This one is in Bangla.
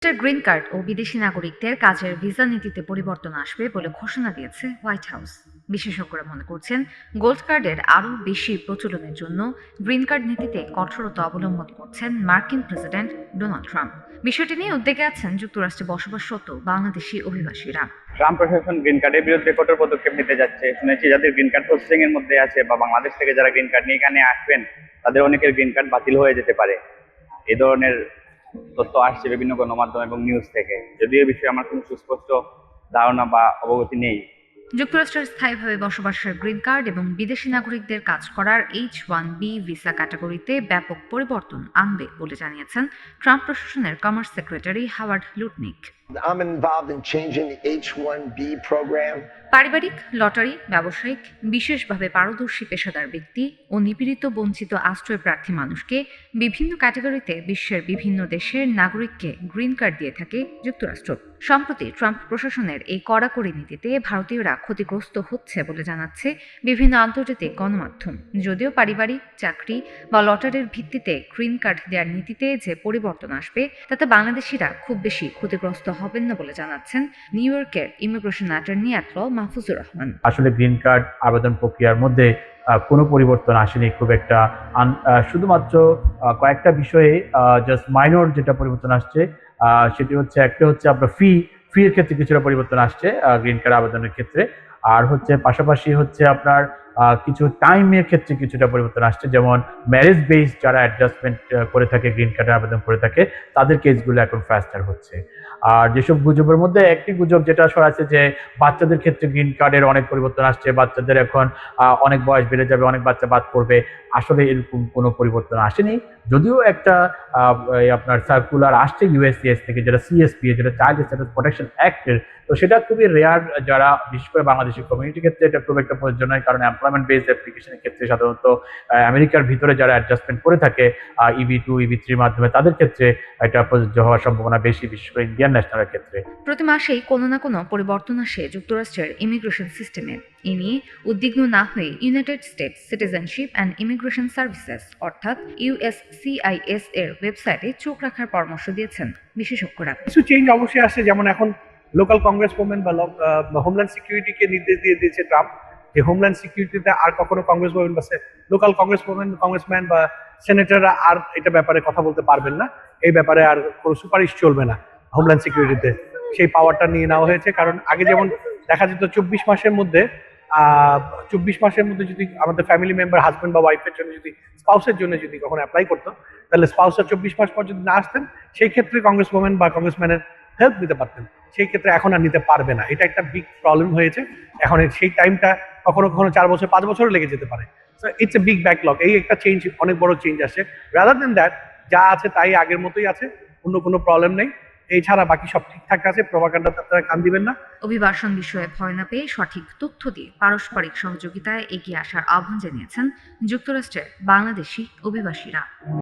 গ্রিন কার্ড ও বিদেশি নাগরিকদের কাজের ভিসা নীতিতে পরিবর্তন আসবে বলে ঘোষণা দিয়েছে হোয়াইট হাউস। বিশেষজ্ঞরা মনে করছেন, গোল্ড কার্ডের আরও বেশি প্রচলনের জন্য গ্রিন কার্ড নীতিতে কঠোরতা অবলম্বন করছেন মার্কিন প্রেসিডেন্ট ডোনাল্ড ট্রাম্প। বিষয়টি নিয়ে উদ্বেগে আছেন যুক্তরাষ্ট্রে বসবাসরত বাংলাদেশি অভিবাসীরা। ট্রাম্প প্রশাসন গ্রিন কার্ডের বিরুদ্ধে কঠোর পদক্ষেপ নিতে যাচ্ছে। শুনেছি যাদের গ্রিন কার্ড প্রসেসিং এর মধ্যে আছে বা বাংলাদেশ থেকে যারা গ্রিন কার্ড নিয়ে এখানে আসবেন, তাদের অনেকের গ্রিন কার্ড বাতিল হয়ে যেতে পারে। এই ধরনের তথ্য আসছে বিভিন্ন গণমাধ্যম এবং নিউজ থেকে, যদিও এই বিষয়ে আমার কোনো সুস্পষ্ট ধারণা বা অবগতি নেই। যুক্তরাষ্ট্রের স্থায়ীভাবে বসবাসের গ্রিন কার্ড এবং বিদেশি নাগরিকদের কাজ করার H-1B ভিসা ক্যাটাগরিতে ব্যাপক পরিবর্তন আনবে বলে জানিয়েছেন ট্রাম্প প্রশাসনের commerce secretary Howard Lutnick. I'm involved in changing the H-1B program. পারিবারিক, লটারি, ব্যবসায়িক, বিশেষভাবে পারদর্শী পেশাদার ব্যক্তি ও নিপীড়িত বঞ্চিত আশ্রয় প্রার্থী মানুষকে বিভিন্ন ক্যাটাগরিতে বিশ্বের বিভিন্ন দেশের নাগরিককে গ্রিন কার্ড দিয়ে থাকে যুক্তরাষ্ট্র। সম্প্রতি ট্রাম্প প্রশাসনের এই কড়াকড়ি নীতিতে ভারতীয়রা ক্ষতিগ্রস্ত হচ্ছে বলে জানাচ্ছে বিভিন্ন আন্তর্জাতিক গণমাধ্যম। যদিও পারিবারিক, চাকরি বা লটারির ভিত্তিতে গ্রিন কার্ড দেওয়ার নীতিতে যে পরিবর্তন আসবে তাতে বাংলাদেশিরা খুব বেশি ক্ষতিগ্রস্ত হবেন না বলে জানাচ্ছেন নিউ ইয়র্কের immigration attorney at law Mahfuzur Rahman. আসলে গ্রিন কার্ড আবেদন প্রক্রিয়ার মধ্যে কোনো পরিবর্তন আসেনি খুব একটা। শুধুমাত্র কয়েকটা বিষয়ে জাস্ট মাইনর যেটা পরিবর্তন আসছে সেটি হচ্ছে, একটা হচ্ছে আপনার ফি এর ক্ষেত্রে কিছুটা পরিবর্তন আসছে গ্রিন কার্ড আবেদনের ক্ষেত্রে। আর হচ্ছে পাশাপাশি হচ্ছে আপনার কিছু টাইমের ক্ষেত্রে কিছুটা পরিবর্তন আসছে, যেমন ম্যারেজ বেসড যারা অ্যাডজাস্টমেন্ট করে থাকে, গ্রিন কার্ডের আবেদন করে থাকে, তাদের কেসগুলো এখন ফাস্টার হচ্ছে। আর যেসব গুজবের মধ্যে একটি গুজব যেটা ছড়াচ্ছে যে বাচ্চাদের ক্ষেত্রে গ্রিন কার্ডের অনেক পরিবর্তন আসছে, বাচ্চাদের এখন অনেক বয়স বেড়ে যাবে, অনেক বাচ্চা বাদ পড়বে। আসলে এরকম কোনো পরিবর্তন আসেনি। যদিও একটা আপনার সার্কুলার আসছে ইউএসসিএস থেকে, যেটা সিএসপি, যেটা চাইল্ড স্ট্যাটাস প্রোটেকশন অ্যাক্টের, তো সেটা খুবই রেয়ার। যারা বিশেষ করে বাংলাদেশি কমিউনিটির ক্ষেত্রে এটা খুব একটা প্রযোজ্য নয়, কারণ এমপ্লয়মেন্ট বেসড অ্যাপ্লিকেশনের ক্ষেত্রে সাধারণত আমেরিকার ভিতরে যারা অ্যাডজাস্টমেন্ট করে থাকে EB-2 EB-3 মাধ্যমে, তাদের ক্ষেত্রে এটা প্রযোজ্য হওয়ার সম্ভাবনা বেশি, বিশেষ করে ইন্ডিয়ান ন্যাশনালের ক্ষেত্রে। প্রতি মাসেই কোনো না কোনো পরিবর্তন আসে যুক্তরাষ্ট্রের ইমিগ্রেশন সিস্টেমে। এ নিয়ে উদ্বিগ্ন না হয়ে United states citizenship and immigration services অর্থাৎ USCIS এর ওয়েবসাইটে চোখ রাখার পরামর্শ দিয়েছেন বিশেষজ্ঞরা। কিছু চেঞ্জ অবশ্যই আসছে, যেমন এখন লোকাল কংগ্রেস ওমেন বা হোমল্যান্ড সিকিউরিটিকে নির্দেশ দিয়ে দিয়েছে ট্রাম্প যে হোমল্যান্ড সিকিউরিটিতে আর কখনো কংগ্রেস ওমেন বা লোকাল কংগ্রেস ওমেন, কংগ্রেসম্যান বা সেনেটররা আর এটা ব্যাপারে কথা বলতে পারবেন না। এই ব্যাপারে আর কোনো সুপারিশ চলবে না হোমল্যান্ড সিকিউরিটিতে। সেই পাওয়ারটা নিয়ে নেওয়া হয়েছে, কারণ আগে যেমন দেখা যেত 24 মাসের মধ্যে যদি আমাদের ফ্যামিলি মেম্বার, হাজব্যান্ড বা ওয়াইফের জন্য, যদি স্পাউসের জন্য যদি কখনো অ্যাপ্লাই করতো, তাহলে স্পাউসের 24 মাস পর যদি না আসতেন, সেই ক্ষেত্রে কংগ্রেস ওমেন বা কংগ্রেসম্যানের হেল্প নিতে পারতেন। সেই ক্ষেত্রে এখন আর নিতে পারবে না। এটা একটা বিগ প্রবলেম হয়েছে। এখন সেই টাইমটা কখনো কখনো 4 বছর 5 বছরও লেগে যেতে পারে। So it's a big backlog. এই একটা চেঞ্জ, অনেক বড় চেঞ্জ আসে। রাদার দেন দ্যাট, যা আছে তাই আগের মতোই আছে, অন্য কোনো প্রবলেম নেই। এছাড়া বাকি সব ঠিকঠাক আছে। প্রভাকাণ্ডা আপনারা কান দিবেন না। অভিবাসন বিষয়ে ভয় না পেয়ে সঠিক তথ্য দিয়ে পারস্পরিক সহযোগিতায় এগিয়ে আসার আহ্বান জানিয়েছেন যুক্তরাষ্ট্রের বাংলাদেশি অভিবাসীরা।